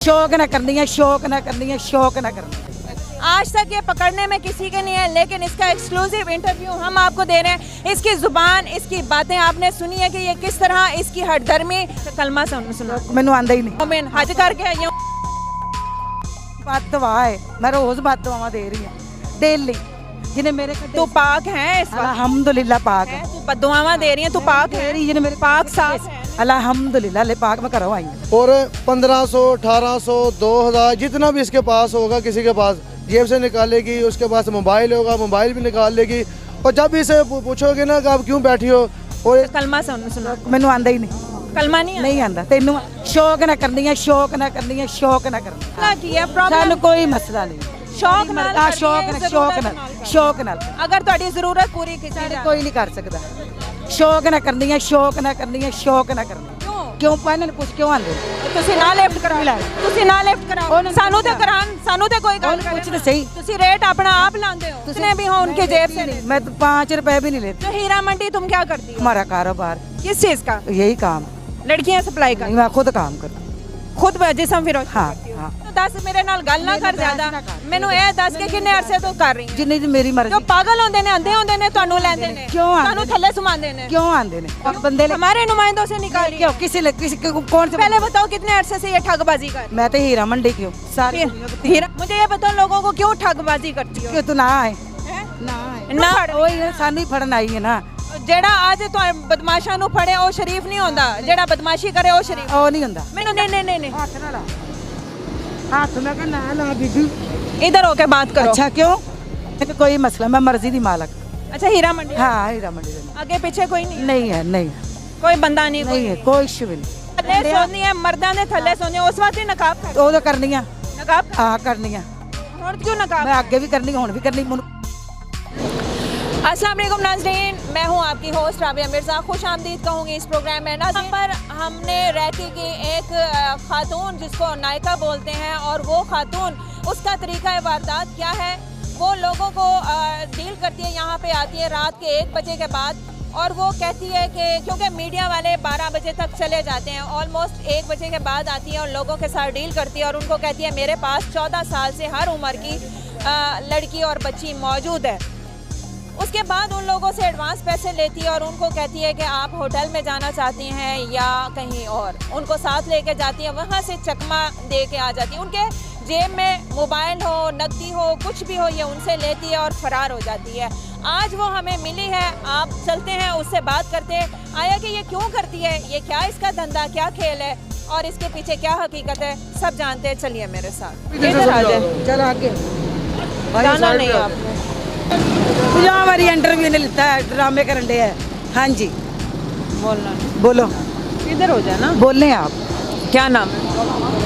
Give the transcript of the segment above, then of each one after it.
शौक ना करनी है, शौक ना करनी है, शौक ना करनी है। आज तक ये पकड़ने में किसी के नहीं है, लेकिन इसका एक्सक्लूसिव इंटरव्यू हम आपको दे रहे हैं। इसकी जुबान, इसकी बातें आपने सुनी है कि ये किस तरह इसकी हठधर्मी कलमा सुनो। मैनू आंदा ही नहीं। मोमिन हज करके यूं बददुआ है, मैं रोज बददुआ दे रही हूँ डेली। जिन्हें मेरे तू पाक है, इस वक्त अल्हम्दुलिल्लाह पाक है। तू बददुआवां दे रही है, तू पाक है, जिन्हें मेरे पाक साफ है। अल्हम्दुलिल्लाह ले पाक मैं घरों आई हूँ। और 1500, 1800, 2000 जितना भी इसके पास होगा, किसी के पास जेब से निकालेगी, उसके पास मोबाइल होगा, मोबाइल भी निकाल लेगी। और जब इसे पूछोगे ना कि आप क्यों बैठी हो, और कलमा सुनो। मैनू आंदा ही नहीं। कलमा नहीं आंदा। तेनू शौक ना करनी है, शौक ना करनी है, शौक ना करनी है। आता की है प्रॉब्लम। सानू कोई मसला नहीं। शौक नाल करनी है, शौक नाल अगर ਤੁਹਾਡੀ ਜ਼ਰੂਰਤ ਪੂਰੀ ਕੀਤੀ ਜਾਏ कोई नहीं कर सकता। शौक ना करनी है, शौक ना करनी है, शौक ना करनी है। क्यों पाने ने पूछ क्यों आंदे? ਤੁਸੀਂ ਨਾ ਲਿਫਟ ਕਰਾਓ, ਤੁਸੀਂ ਨਾ ਲਿਫਟ ਕਰਾਓ, ਸਾਨੂੰ ਤੇ ਕਰਾਨ, ਸਾਨੂੰ ਤੇ ਕੋਈ ਗੱਲ कुछ तो सही। ਤੁਸੀਂ रेट अपना आप लाते हो, उसने भी हो उनके जेब से नहीं। मैं तो 5 रुपए भी नहीं लेती। तो हीरा मंडी तुम क्या करती हो? हमारा कारोबार किस चीज का? यही काम। लड़कियां सप्लाई कर, मैं खुद काम करती। खुद जिसम फिरोज। हाँ हाँ। तो दस मेरे नाल गल ना कर ज्यादा, ਮੈਨੂੰ ਇਹ ਦੱਸ ਕੇ ਕਿੰਨੇ ਅਰਸੇ ਤੋਂ ਕਰ ਰਹੀ जिन्नी दी मेरी मर्जी। ਜੋ ਪਾਗਲ ਹੁੰਦੇ ਨੇ, ਅੰਧੇ ਹੁੰਦੇ ਨੇ, ਤੁਹਾਨੂੰ ਲੈਂਦੇ ਨੇ, क्यों आंदे ਤੁਹਾਨੂੰ ਥੱਲੇ ਸੁਮਾਉਂਦੇ ਨੇ, क्यों आंदे ने बंदे ले हमारे नुमाइंदों से निकाल क्यों किसी कौन से? पहले बताओ कितने अरसे से ये ठगबाजी कर? मैं तो हीरा मंडी की हूँ। सारी हीरा, मुझे ये बताओ लोगों को क्यों ठगबाजी करती हो? क्यों तू ना आए ना वही सानी फड़न आई है ना। ਜਿਹੜਾ ਅੱਜ ਤੁਹਾਨੂੰ ਬਦਮਾਸ਼ਾਂ ਨੂੰ ਫੜੇ ਉਹ ਸ਼ਰੀਫ ਨਹੀਂ ਹੁੰਦਾ, ਜਿਹੜਾ ਬਦਮਾਸ਼ੀ ਕਰੇ ਉਹ ਸ਼ਰੀਫ। ਉਹ ਨਹੀਂ ਹੁੰਦਾ। ਮੈਨੂੰ नहीं हाथ ना ला, हाथ ना का ना ला बीबी। इधर होके बात करो। अच्छा क्यों? मेरे कोई मसला, मैं मर्जी दी मालक। अच्छा हीरा मंडी। हाँ हीरा मंडी में। आगे पीछे कोई नहीं? नहीं है, नहीं है, कोई बंदा नहीं? नहीं है, कोई इशू भी नहीं। थल्ले सोनी है, मर्दां ने थल्ले सोने, उस वक्त ही नकाब कर। ਉਹ ਤਾਂ ਕਰਨੀਆਂ। नकाब हाँ करनियां। और क्यों नकाब? मैं आगे भी करनी, हुण भी करनी। अस्सलाम वालेकुम नाज़रीन, मैं हूं आपकी होस्ट राबिया मिर्ज़ा। खुश आमदीद कहूँगी इस प्रोग्राम में। नाज़रीन पर हमने रैकी की एक खातून जिसको नायका बोलते हैं, और वो खातून उसका तरीका वारदात क्या है, वो लोगों को डील करती है। यहाँ पे आती है रात के 1 बजे के बाद, और वो कहती है कि क्योंकि मीडिया वाले 12 बजे तक चले जाते हैं, ऑलमोस्ट 1 बजे के बाद आती है और लोगों के साथ डील करती है, और उनको कहती है मेरे पास 14 साल से हर उम्र की लड़की और बच्ची मौजूद है। उसके बाद उन लोगों से एडवांस पैसे लेती है और उनको कहती है कि आप होटल में जाना चाहती हैं या कहीं और, उनको साथ लेके जाती है, वहाँ से चकमा दे के आ जाती है। उनके जेब में मोबाइल हो, नकदी हो, कुछ भी हो, ये उनसे लेती है और फरार हो जाती है। आज वो हमें मिली है, आप चलते हैं उससे बात करते हैं, आया कि ये क्यों करती है, ये क्या इसका धंधा, क्या खेल है, और इसके पीछे क्या हकीकत है, सब जानते हैं। चलिए मेरे साथ, इधर आ जाए। चल आगे। जाना नहीं आपने? तुझे हमारी इंटरव्यू ने लिखा है, ड्रामे करन दे है। हाँ जी बोलना बोलो। इधर हो जाए ना। बोलने हैं आप? क्या नाम है?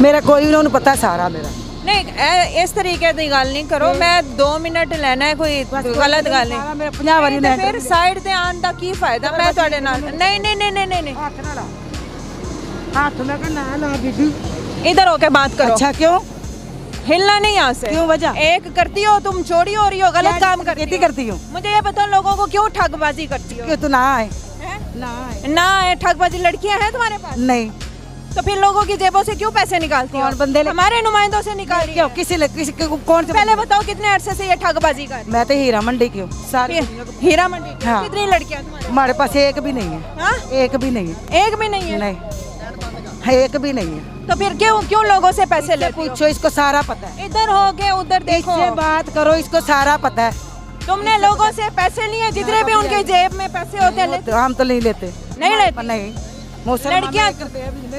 मेरा कोई नहीं, उन्हें पता है सारा मेरा। नहीं इस तरीके की गल नहीं करो, मैं 2 मिनट लेना है, कोई गलत गल नहीं। मेरा 50 वारी ने फिर साइड ते आन दा की फायदा? मैं ਤੁਹਾਡੇ ਨਾਲ नहीं नहीं नहीं नहीं नहीं हाथ ना ला, हाथ ना का ना ला बीबी। इधर होके बात करो। अच्छा क्यों? हिलना नहीं यहाँ से। क्यों वजह? एक करती हो तुम, चोरी हो रही हो, गलत काम खेती करती हूँ। मुझे ये बताओ लोगों को क्यों ठगबाजी करती हो? क्यों तू ना आए? ना है ठगबाजी। लड़कियां हैं तुम्हारे पास? नहीं। तो फिर लोगों की जेबों से क्यों पैसे निकालती हो? कौन बंदे हमारे नुमाइंदों से निकाल रही क्यों? हो। किसी कौन से? पहले बताओ कितने अरसे से ये ठगबाजी कर? मैं तो हीरा मंडी की हूँ। सारी हीरा मंडी की? हाँ। कितनी लड़कियां तुम्हारे? हमारे पास एक भी नहीं है। हाँ? एक भी नहीं है। एक भी नहीं है? नहीं, एक भी नहीं है। तो फिर क्यों लोगों से पैसे लेते हो? पूछो, इसको सारा पता है। इधर हो के उधर देखो, इससे बात करो, इसको सारा पता है। तुमने लोगों से पैसे लिए, जितने भी उनके जेब में पैसे होते हैं? तो हम तो नहीं लेते। नहीं लेते? नहीं। लड़कियां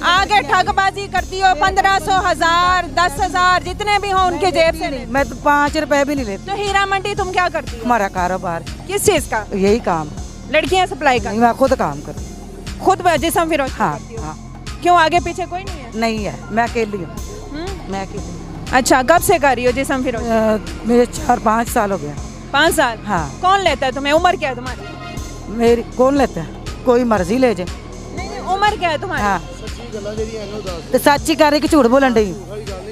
आगे ठगबाजी करती हो, 1500, 1000, 10,000 जितने भी हो उनके जेब से नहीं। मैं तो 5 रुपए भी नहीं लेती। तो हीरा मंडी तुम क्या करती हो? हमारा कारोबार किस चीज का? यही काम। लड़कियां सप्लाई कर, मैं खुद काम करती हूँ। खुद जिसम फिरोज? हाँ हाँ। क्यों आगे पीछे कोई नहीं है? नहीं है, मैं अकेली हूँ। हम्म? मैं अकेली। अच्छा, कब से कर रही हो जिसम फिरोज? मेरे 4-5 साल हो गया। 5 साल? हाँ। कौन लेता है तुम्हें? उम्र क्या है तुम्हारी? मेरी कौन लेता है? कोई मर्जी ले जाए। नहीं, उम्र क्या है तुम्हारी? हाँ तो सच ही कर रही कि झूठ बोलन डी?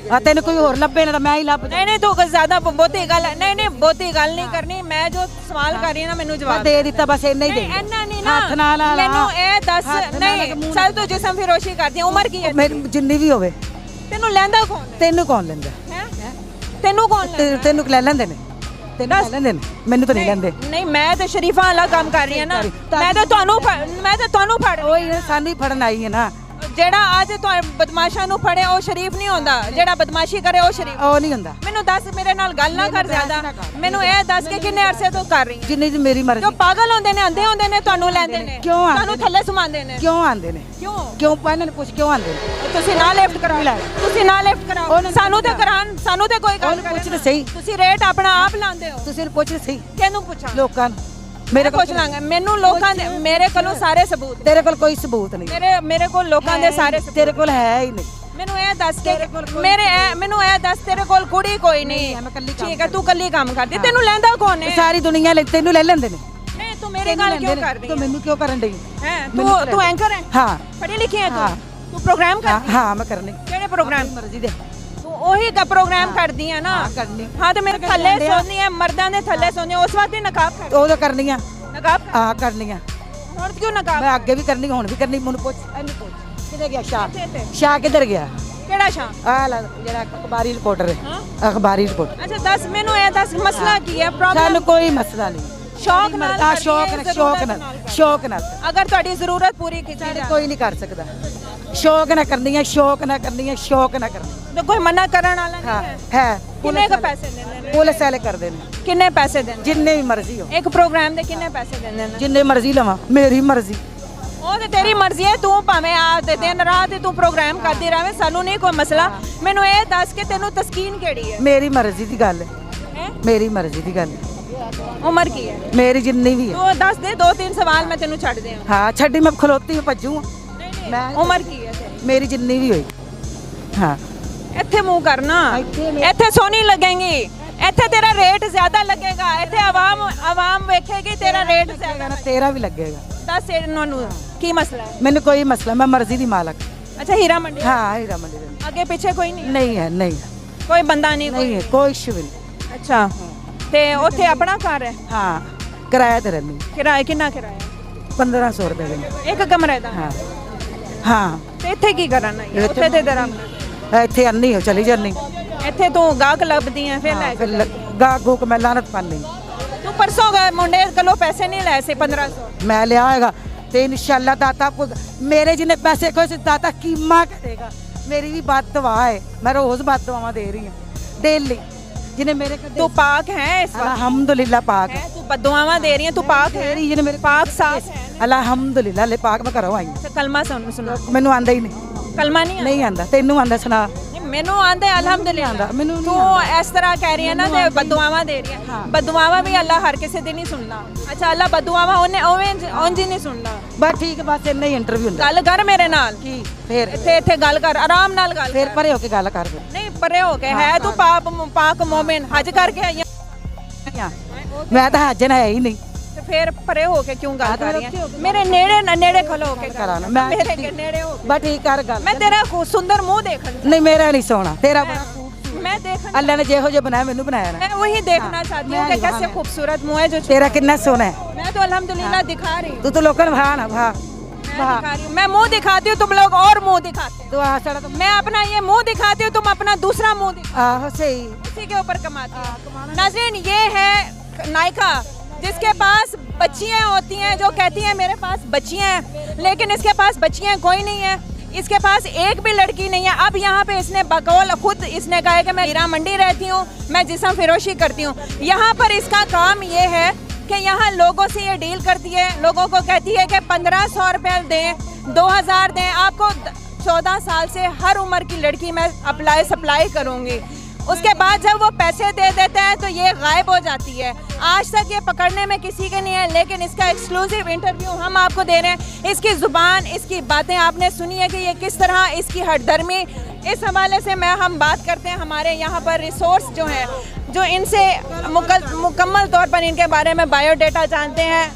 हाँ तेन कोई और लभे ना, मैं ही लभ। नहीं तू ज्यादा बहुती गल नहीं बहुती गल नहीं करनी। मैं जो सवाल कर रही हूं ना, मैनू जवाब दे दिता, बस इन्ना ही दे। इन्ना नहीं ना, हाथ ना ला, मैनू ए दस नहीं। चल तू जिसम फिरोशी करती है, उम्र की है मेरी जिन्नी भी होवे। ਤੈਨੂੰ ਲੈਂਦਾ ਕੌਣ ਹੈ? ਤੈਨੂੰ ਕੌਣ ਲੈਂਦਾ? ਤੈਨੂੰ ਕੌਣ ਲੈਂਦਾ? ਤੈਨੂੰ ਲੈ ਲੈਂਦੇ ਨੇ, ਤੈਨੂੰ ਲੈ ਲੈਂਦੇ ਨੇ, ਮੈਨੂੰ ਤਾਂ ਨਹੀਂ ਲੈਂਦੇ। ਨਹੀਂ ਮੈਂ ਤੇ ਸ਼ਰੀਫਾਂ ਵਾਲਾ ਕੰਮ ਕਰ ਰਹੀ ਹਾਂ ਨਾ, ਮੈਂ ਤਾਂ ਤੁਹਾਨੂੰ ਫੜ ਉਹੀ ਨਾ, ਸਾਨੂੰ ਹੀ ਫੜਨ ਆਈ ਹੈ ਨਾ। ਜਿਹੜਾ ਅੱਜ ਬਦਮਾਸ਼ਾਂ ਨੂੰ ਫੜੇ ਉਹ ਸ਼ਰੀਫ ਨਹੀਂ ਹੁੰਦਾ, ਜਿਹੜਾ ਬਦਮਾਸ਼ੀ ਕਰੇ ਉਹ ਸ਼ਰੀਫ। ਉਹ ਨਹੀਂ ਹੁੰਦਾ। ਮੈਨੂੰ ਦੱਸ, ਮੇਰੇ ਨਾਲ ਗੱਲ ਨਾ ਕਰ ਜ਼ਿਆਦਾ, ਮੈਨੂੰ ਇਹ ਦੱਸ ਕੇ ਕਿੰਨੇ ਅਰਸੇ ਤੋਂ ਕਰ ਰਹੀ ਹੈ? ਜਿੰਨੀ ਦੀ ਮੇਰੀ ਮਰਜ਼ੀ। ਜੋ ਪਾਗਲ ਹੁੰਦੇ ਨੇ, ਅੰਧੇ ਹੁੰਦੇ ਨੇ, ਤੁਹਾਨੂੰ ਲੈਂਦੇ ਨੇ, ਕਿਉਂ ਆਉਂਦੇ ਤੁਹਾਨੂੰ ਥੱਲੇ ਸੁਮਾਉਂਦੇ ਨੇ? ਕਿਉਂ ਆਉਂਦੇ ਨੇ? ਕਿਉਂ ਪਹਿਲਾਂ ਨੇ ਪੁੱਛ ਕਿਉਂ ਆਉਂਦੇ ਨੇ? ਤੁਸੀਂ ਨਾ ਲਿਫਟ ਕਰਾਓ, ਤੁਸੀਂ ਨਾ ਲਿਫਟ ਕਰਾਓ, ਸਾਨੂੰ ਤੇ ਕਰਾਣ, ਸਾਨੂੰ ਤੇ ਕੋਈ ਗੱਲ ਪੁੱਛ ਤੇ ਸਹੀ। ਤੁਸੀਂ ਰੇਟ ਆਪਣਾ ਆਪ ਲਾਉਂਦੇ ਹੋ। ਤੁਸੀਂ ਪੁੱਛ ਤੇ ਸਹੀ। ਕਿਹਨੂੰ ਪੁੱਛਾਂ? ਲੋਕਾਂ ਨੂੰ। ਮੇਰੇ ਪੁੱਛ ਲਾਂਗੇ, ਮੈਨੂੰ ਲੋਕਾਂ ਦੇ, ਮੇਰੇ ਕੋਲੋਂ ਸਾਰੇ ਸਬੂਤ। ਤੇਰੇ ਕੋਲ ਕੋਈ ਸਬੂਤ ਨਹੀਂ। ਮੇਰੇ ਕੋਲ ਲੋਕਾਂ ਦੇ ਸਾਰੇ ਸਬੂਤ। ਤੇਰੇ ਕੋਲ ਹੈ ਹੀ ਨਹੀਂ। ਮੈਨੂੰ ਇਹ ਦੱਸ ਕੇ ਮੈਨੂੰ ਇਹ ਦੱਸ, ਤੇਰੇ ਕੋਲ ਕੁੜੀ ਕੋਈ ਨਹੀਂ? ਠੀਕ ਹੈ, ਤੂੰ ਕੱਲੀ ਕੰਮ ਕਰਦੀ, ਤੈਨੂੰ ਲੈਂਦਾ ਕੌਣ ਹੈ? ਸਾਰੀ ਦੁਨੀਆ ਲੈ, ਤੈਨੂੰ ਲੈ ਲੈਂਦੇ ਨੇ। ਨਹੀਂ ਤੂੰ ਮੇਰੇ ਨਾਲ ਕਿਉਂ ਕਰਦੀ ਤੂੰ ਮੈਨੂੰ ਕਿਉਂ ਕਰਨ ਡਈ ਹੈ? ਤੂੰ ਐਂਕਰ ਹੈ? ਹਾਂ। ਪੜ੍ਹੀ ਲਿਖੀ ਹੈ ਤੂੰ ਪ੍ਰੋਗਰਾਮ ਕਰਦੀ? ਹਾਂ ਮੈਂ ਕਰਨੀ। ਕਿਹੜੇ ਪ੍ਰੋਗਰਾਮ? ਮਰਜ਼ੀ ਦੇ। ਤੂੰ ਉਹੀ ਦਾ ਪ੍ਰੋਗਰਾਮ ਕਰਦੀ ਹੈ ਨਾ? ਕਰਨੀ। ਹਾਂ ਤੇ ਮੇਰੇ ਥੱਲੇ ਸੋਨੀ ਹੈ, ਮਰਦਾਂ ਦੇ ਥੱਲੇ ਸੋਨੀ, ਉਸ ਵਕਤ ਹੀ ਨਕਾਬ ਕਰ। ਉਹ ਤਾਂ ਕਰਨੀਆਂ। ਨਕਾਬ? ਹਾਂ ਕਰਨੀਆਂ। ਹੁਣ ਕਿਉਂ ਨਕਾਬ? ਮੈਂ ਅੱਗੇ ਵੀ ਕਰਨੀ, ਹੁਣ ਵੀ ਕਰਨੀ। ਮੈਨੂੰ ਪੁੱਛ, ਇਹਨੂੰ ਪੁੱਛ ਕਿੱਥੇ ਗਿਆ ਸ਼ਾਹ ਕਿੱਧਰ ਗਿਆ? ਕਿਹੜਾ ਸ਼ਾਹ? ਆ ਲੈ ਜਿਹੜਾ ਅਖਬਾਰੀ ਰਿਪੋਰਟਰ ਹੈ। ਅਖਬਾਰੀ ਰਿਪੋਰਟਰ। ਅੱਛਾ ਦੱਸ ਮੈਨੂੰ ਇਹ ਦੱਸ, ਮਸਲਾ ਕੀ ਹੈ? ਪ੍ਰੋਬਲਮ? ਸਾਨੂੰ ਕੋਈ ਮਸਲਾ ਨਹੀਂ। ਸ਼ੌਕ ਨਾਲ ਆ ਸ਼ੌਕ ਨਾਲ ਅਗਰ ਤੁਹਾਡੀ ਜ਼ਰੂਰਤ ਪੂਰੀ ਕੀਤੀ ਜਾਏ ਕੋਈ ਨਹੀਂ ਕਰ ਸਕਦਾ। ਸ਼ੌਕ ਨਾ ਕਰਨੀ ਹੈ, ਸ਼ੌਕ ਨਾ ਕਰਨੀ ਹੈ, ਸ਼ੌਕ ਨਾ ਕਰਨੀ। ਤਾਂ ਕੋਈ ਮਨਾ ਕਰਨ ਵਾਲਾ ਹਾਂ ਨਹੀਂ ਹੈ। ਕਿੰਨੇ ਕ ਪੈਸੇ ਦਿੰਦੇ ਨੇ? ਪੁਲਿਸ ਵਾਲੇ ਕਰਦੇ ਨੇ। ਕਿੰਨੇ ਪੈਸੇ ਦਿੰਦੇ? ਜਿੰਨੇ ਵੀ ਮਰਜ਼ੀ ਹੋ। ਇੱਕ ਪ੍ਰੋਗਰਾਮ ਦੇ ਕਿੰਨੇ ਪੈਸੇ ਦਿੰਦੇ ਨੇ? ਜਿੰਨੇ ਮਰਜ਼ੀ ਲਵਾਂ, ਮੇਰੀ ਮਰਜ਼ੀ। ਉਹ ਤੇ ਤੇਰੀ ਮਰਜ਼ੀ ਹੈ, ਤੂੰ ਭਾਵੇਂ ਆ ਤੇ ਦਿਨ ਰਾਤ ਤੂੰ ਪ੍ਰੋਗਰਾਮ ਕਰਦੀ ਰਹੇ, ਸਾਨੂੰ ਨਹੀਂ ਕੋਈ ਮਸਲਾ। ਮੈਨੂੰ ਇਹ ਦੱਸ ਕੇ ਤੈਨੂੰ ਤਸਕੀਨ ਕਿਹੜੀ ਹੈ? ਮੇਰੀ ਮਰਜ਼ੀ ਦੀ ਗੱਲ ਹੈ। ਮੇਰੀ ਮਰਜ਼ੀ ਦੀ ਗੱਲ ਹੈ। ਉਮਰ ਕੀ ਹੈ ਮੇਰੀ ਜਿੰਨੀ ਵੀ ਹੈ? ਤੂੰ ਦੱਸ ਦੇ, ਦੋ ਤਿੰਨ ਸਵਾਲ ਮੈਂ ਤੈਨੂੰ ਛੱਡ ਦਿਆਂ। ਹਾਂ ਛੱਡੀ, ਮੈਂ ਖਲੋਤੀ ਭੱਜੂ। ਮੈਂ ਉਮਰ ਕੀ ਹੈ ਤੇਰੀ? ਮੇਰੀ ਜਿੰਨੀ ਵੀ ਹੋਈ। ਹਾਂ ਇੱਥੇ ਮੂੰਹ ਕਰਨਾ, ਇੱਥੇ ਸੋਹਣੀ ਲੱਗੇਗੀ, ਇੱਥੇ ਤੇਰਾ ਰੇਟ ਜ਼ਿਆਦਾ ਲੱਗੇਗਾ, ਇੱਥੇ ਆਵਾਮ ਵੇਖੇਗੀ ਤੇਰਾ ਰੇਟ ਜ਼ਿਆਦਾ। ਤੇਰਾ ਵੀ ਲੱਗੇਗਾ। ਦੱਸ ਇਹਨਾਂ ਨੂੰ ਕੀ ਮਸਲਾ ਹੈ? ਮੈਨੂੰ ਕੋਈ ਮਸਲਾ, ਮੈਂ ਮਰਜ਼ੀ ਦੀ ਮਾਲਕ। ਅੱਛਾ ਹੀਰਾ ਮੰਡੀ? ਹਾਂ ਹੀਰਾ ਮੰਡੀ ਦੇ ਅੱਗੇ ਪਿੱਛੇ ਕੋਈ ਨਹੀਂ? ਨਹੀਂ ਹੈ। ਨਹੀਂ ਕੋਈ ਬੰਦਾ ਨਹੀਂ? ਨਹੀਂ ਹੈ ਕੋਈ ਸ਼ੁਭ ਨਹੀਂ। ਅੱਛਾ ਤੇ ਉੱਥੇ ਆਪਣਾ ਘਰ ਹੈ? ਹਾਂ ਕਿਰਾਇਆ ਤੇ ਰਹਿੰਦੀ। ਕਿਰਾਇਆ ਕਿੰਨਾ? ਕਿਰਾਇਆ 1500 ਰੁਪਏ ਦੇ ਇੱਕ ਕਮਰੇ ਦਾ? ਹਾਂ ਹਾਂ। ਤੇ ਇੱਥੇ ਕੀ ਕਰਨਾ ਹੈ? ਉੱਥੇ ਤੇ ਤੇਰਾ ਇੱਥੇ ਅੰਨੀ ਹੋ ਚਲੀ ਜਾਨੀ। ਇੱਥੇ ਤੂੰ ਗਾਹਕ ਲੱਭਦੀ ਹੈ ਫਿਰ ਲੈ ਕੇ? ਗਾਹਕ ਗੂਕ ਮੈਂ ਲਾਨਤ ਪਾਣੀ। ਤੂੰ ਪਰਸੋਂ ਮੁੰਡੇ ਕੋਲੋਂ ਪੈਸੇ ਨਹੀਂ ਲੈ ਸੀ 1500? ਮੈਂ ਲਿਆ ਹੋਏਗਾ ਤੇ ਇਨਸ਼ਾਅੱਲਾ ਦਾਤਾ ਮੇਰੇ ਜਿੰਨੇ ਪੈਸੇ ਕੋਈ ਸੀ ਦਾਤਾ ਕੀਮਾ ਕਰੇਗਾ। ਮੇਰੀ ਵੀ ਬਦਦੁਆ ਹੈ, ਮੈਂ ਰੋਜ਼ ਬਦਦੁਆਵਾਂ ਦੇ ਰਹੀ ਹਾਂ ਡੇਲੀ। ਜਿਨੇ ਮੇਰੇ ਤੂੰ ਪਾਕ ਹੈ ਇਸ ਵਕਤ? ਅਲਹਮਦुलिल्लाह पाक है। तू बददुआवां दे रही है, तू पाक है? जिन्हें मेरे पाक साफ है ना? अल्हम्दुलिल्लाह ले पाक मैं घरों आई। अच्छा कलमा सुना? मैनू आंदा ही नहीं। कलमा नहीं आंदा। तेनू आंदा सुना? मैनू आंदा अल्हम्दुलिल्लाह। तू इस तरह कह रही है ना ते बददुआवां दे रही है। बददुआवां भी अल्लाह हर किसी दिन नहीं सुनना। अच्छा अल्लाह बददुआवां उंज ही नहीं सुनना। बस ठीक है, बस इन्ना ही इंटरव्यू हुंदा। गल कर मेरे नाल की फिर इत्थे गल कर, आराम नाल गल फिर परे होके गल कर। नहीं परे होके है तू पाक मोमिन हज करके आई है? मैं तो हज ना है ही नहीं। ਤੇ ਫਿਰ ਪਰੇ ਹੋ ਕੇ ਕਿਉਂ ਗੱਲ ਕਰ ਰਹੀ ਹੈ? ਮੇਰੇ ਨੇੜੇ ਖਲੋ ਕੇ ਕਰਾਣਾ ਮੈਂ ਮੇਰੇ ਨੇੜੇ ਹੋ ਕੇ। ਬਸ ਠੀਕ ਕਰ ਗੱਲ। ਮੈਂ ਤੇਰਾ ਸੁੰਦਰ ਮੂੰਹ ਦੇਖਣ। ਨਹੀਂ ਮੇਰਾ ਨਹੀਂ ਸੋਹਣਾ, ਤੇਰਾ ਬੜਾ मैं देखना अल्लाह ने जेहो जो बनाया मैंने बनाया ना। मैं वही देखना चाहती हूँ कि कैसे खूबसूरत मुँह है जो तेरा कितना सोना है। मैं तो अल्हम्दुलिल्लाह दिखा रही हूँ। तू तो लोगों भा ना भा मैं मुंह दिखाती हूँ, तुम लोग और मुंह दिखाते तो हो। मैं अपना ये मुंह दिखाती हूँ, तुम अपना दूसरा मुंह दिखाते हो। सही इसी के ऊपर कमाती हो। नाज़रीन ये है नायका जिसके पास बच्चियाँ होती हैं, जो कहती हैं मेरे पास बच्चियाँ हैं, लेकिन इसके पास बच्चियाँ कोई नहीं है, इसके पास एक भी लड़की नहीं है। अब यहाँ पे इसने बकौल खुद इसने कहा है कि मैं हीरा मंडी रहती हूँ, मैं जिस्म फिरोशी करती हूँ। यहाँ पर इसका काम ये है कि यहाँ लोगों से ये डील करती है, लोगों को कहती है कि 1500 रुपये दें, 2000 दें, आपको 14 साल से हर उम्र की लड़की मैं सप्लाई करूँगी। उसके बाद जब वो पैसे दे देते हैं तो ये गायब हो जाती है। आज तक ये पकड़ने में किसी के नहीं है, लेकिन इसका एक्सक्लूसिव इंटरव्यू हम आपको दे रहे हैं। इसकी ज़ुबान, इसकी बातें आपने सुनी है कि ये किस तरह इसकी हठधर्मी। इस हवाले से हम बात करते हैं हमारे यहाँ पर रिसोर्स जो हैं, जो इनसे मुकम्मल तौर पर इनके बारे में बायोडाटा जानते हैं।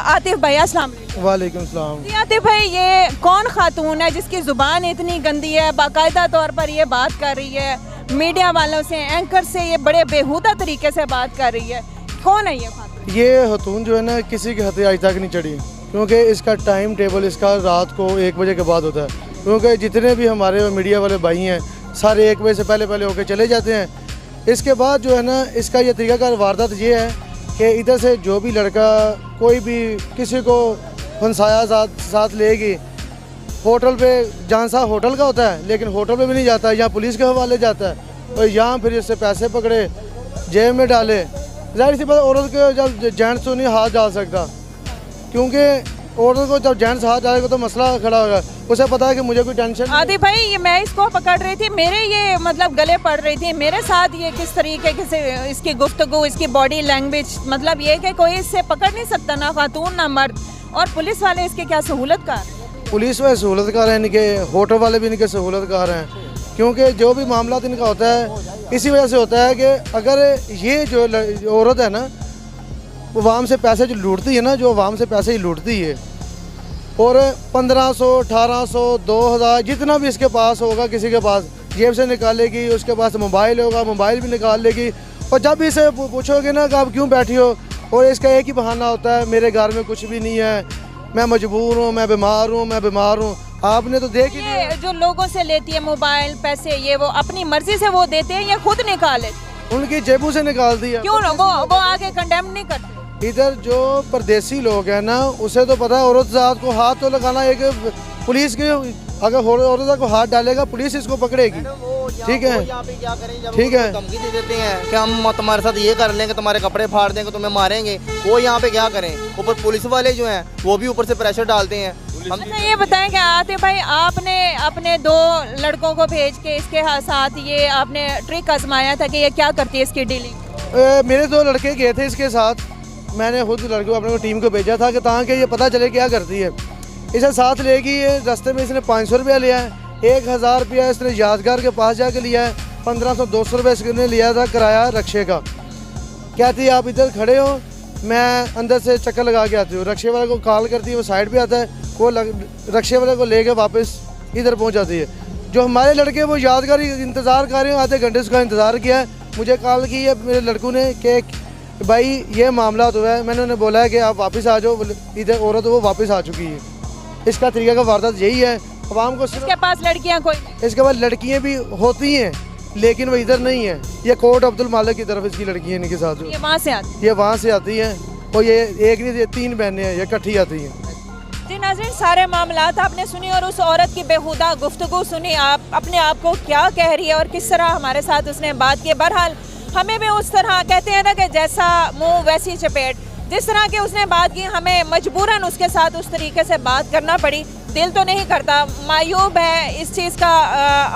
आतिफ भाई अस्सलाम वालेकुम सलाम। आतिफ भाई ये कौन खातून है जिसकी ज़ुबान इतनी गंदी है, बाकायदा तौर पर ये बात कर रही है, मीडिया वालों से, एंकर से ये बड़े बेहुदा तरीके से बात कर रही है? कौन है ये खातून? ये खतून जो है ना किसी के हथे आज तक नहीं चढ़ी, क्योंकि इसका टाइम टेबल इसका रात को 1 बजे के बाद होता है। क्योंकि जितने भी हमारे मीडिया वाले भाई हैं सारे 1 बजे से पहले पहले होके चले जाते हैं। इसके बाद जो है ना, इसका ये तरीक़ाकार वारदात ये है कि इधर से जो भी लड़का कोई भी किसी को फंसाया साथ लेगी, होटल पे जानसा होटल का होता है, लेकिन होटल पे भी नहीं जाता है, यहाँ पुलिस के हवाले जाता है और यहाँ फिर इससे पैसे पकड़े जेब में डाले। जाहिर सी बात, औरत को जब जेंट्स तो नहीं हाथ डाल सकता, क्योंकि औरत को जब जेंट्स हाथ डालेगा तो मसला खड़ा होगा। उसे पता है कि मुझे कोई टेंशन। आदि भाई, ये मैं इसको पकड़ रही थी, मेरे ये मतलब गले पड़ रही थी, मेरे साथ ये किस तरीके से इसकी गुफ्तगू, इसकी बॉडी लैंग्वेज, मतलब ये कि कोई इससे पकड़ नहीं सकता, ना खातून ना मर्द। और पुलिस वाले इसके क्या सहूलतकार? पुलिस वाले सहूलतकार हैं, इनके होटल वाले भी इनके सहूलतकार हैं, क्योंकि जो भी मामला इनका होता है इसी वजह से होता है कि अगर ये जो औरत है ना, वो अवाम से पैसे जो लूटती है ना, जो अवाम से पैसे ही लूटती है, और 1500, 1800, 2000 जितना भी इसके पास होगा, किसी के पास जेब से निकालेगी, उसके पास मोबाइल होगा, मोबाइल भी निकाल लेगी। और जब भी इसे पूछोगे ना कि आप क्यों बैठी हो, और इसका एक ही बहाना होता है, मेरे घर में कुछ भी नहीं है, मैं मजबूर हूँ, मैं बीमार हूँ। आपने तो देख ही लिया। जो लोगों से लेती है मोबाइल, पैसे, ये वो अपनी मर्जी से वो देते हैं या खुद निकाले? उनकी जेबों से निकाल दिया। क्यों वो आगे कंडेम नहीं करते? इधर जो परदेसी लोग हैं ना, उसे तो पता है औरत जात को हाथ तो लगाना, एक पुलिस की अगर औरत को हाथ डालेगा पुलिस इसको पकड़ेगी। ठीक है, ठीक है। धमकी दे देते हैं कि हम तुम्हारे साथ ये कर लेंगे, तुम्हारे कपड़े फाड़ देंगे, तुम्हें मारेंगे। वो यहाँ पे क्या करें? ऊपर पुलिस वाले जो हैं वो भी ऊपर से प्रेशर डालते हैं। अच्छा, ये बताएं कि आते भाई, आपने अपने 2 लड़कों को भेज के इसके साथ ये आपने ट्रिक आजमाया था कि ये क्या करती है इसकी डीलिंग? मेरे 2 लड़के गए थे इसके साथ, मैंने खुद लड़कों अपने टीम को भेजा था कि ताकि ये पता चले क्या करती है। इसे साथ लेगी, रास्ते में इसने 500 रुपया लिया है, 1000 रुपया इसने यादगार के पास जाके लिया है, 1500, 200 रुपये इसने लिया था किराया रक्शे का। कहती है आप इधर खड़े हो, मैं अंदर से चक्कर लगा के आती हूँ। रक्शे वाले को कॉल करती है, वो साइड पे आता है, वो रक्शे वाले को लेके वापस इधर पहुँच जाती है। जो हमारे लड़के वो यादगार इंतज़ार कर रहे हैं, आधे घंटे उसका इंतज़ार किया है। मुझे कॉल की है मेरे लड़कों ने कि भाई ये मामला तो है, मैंने उन्हें बोला है कि आप वापस आ जाओ। इधर औरत वो वापस आ चुकी है। इसका तरीका का वारदात यही है। अवाम को इसके पास लड़कियां कोई? इसके पास लड़कियां भी होती हैं, लेकिन वो इधर नहीं है। ये कोट अब्दुल मालिक की तरफ इसकी लड़कियां इनके साथ। ये वहाँ से आती? ये वहाँ से आती हैं, और ये एक नहीं, ये 3 बहनें हैं, ये इकट्ठी आती हैं। जी नाज़रीन, सारे मामलात आपने सुनी और उस औरत की बेहुदा गुफ्तगू सुनी। आप अपने आप को क्या कह रही है और किस तरह हमारे साथ उसने बात की। बहरहाल हमें भी उस तरह, कहते हैं ना कि जैसा मुंह वैसी चपेट, जिस तरह की उसने बात की, हमें मजबूरन उसके साथ उस तरीके से बात करना पड़ी। दिल तो नहीं करता, मायूब है इस चीज़ का।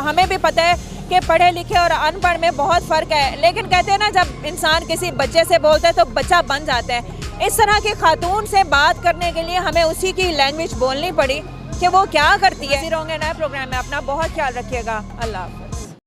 हमें भी पता है कि पढ़े लिखे और अनपढ़ में बहुत फ़र्क है, लेकिन कहते हैं ना, जब इंसान किसी बच्चे से बोलता है तो बच्चा बन जाता है। इस तरह की खातून से बात करने के लिए हमें उसी की लैंग्वेज बोलनी पड़ी कि वो क्या करती है। होंगे नए प्रोग्राम में, अपना बहुत ख्याल रखिएगा। अल्लाह हाफ़िज़।